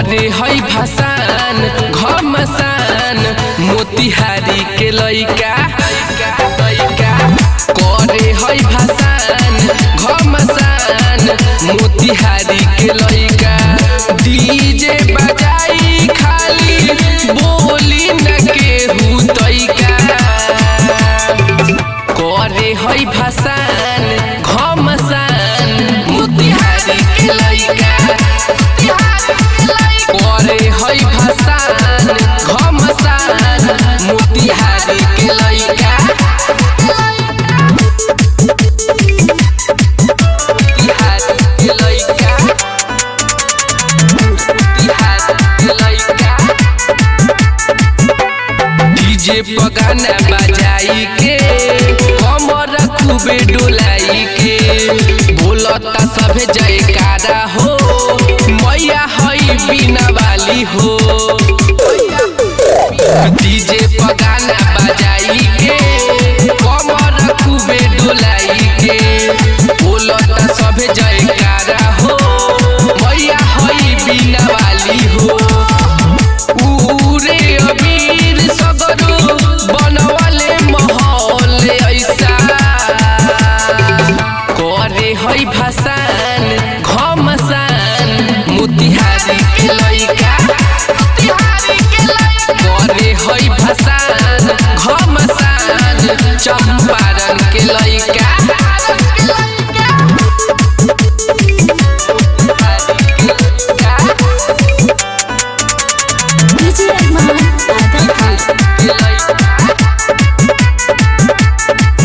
करे हई भसान घमसान मोतिहारी के लइका करे हई भसान घमसान मोतिहारी के लइका डीजे बजाई खाली बोली न केहू तइका करे हई भसान घमसान मोतिहारी के लइका करे हई भसान घमसान मोतिहारी के लइका डीजे पगाना बजाई के कमर खूबे डोलाई के बोलता सभे जयकारा हो मैया हई बिना वाली हो। डीजे पगाना बजाई के कमर खूबे डोलाई के बोलता सभे जयकारा हो मैया हई बिना वाली हो। पूरे अबीर सगरो बनवाले माहौल ऐसा करे हई भसान घमसान मोतिहारी के लइका करे हई भसान घमसान चंपारण के लइका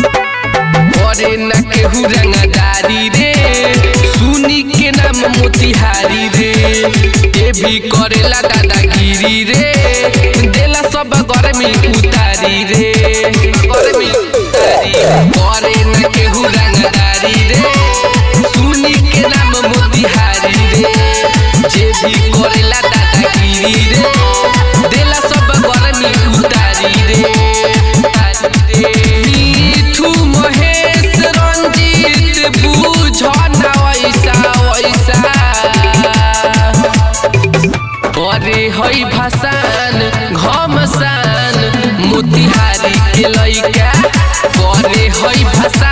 करे न केहू रंगदारी रे सुनी के नाम मोतिहारी रे ये भी करेला दादागिरी रे देला सब गर्मी उतारी रे गर्मी उतारी करे न केहू रंगदारी रे सुनी के नाम मोतिहारी रे ये भी करेला दादागिरी रे देला सब गर्मी उतारी रे मिठू महेश रंजीत बुझना वैसा वैसा करे हई भसान घमसान मोतिहारी के लइका करे हई भसान।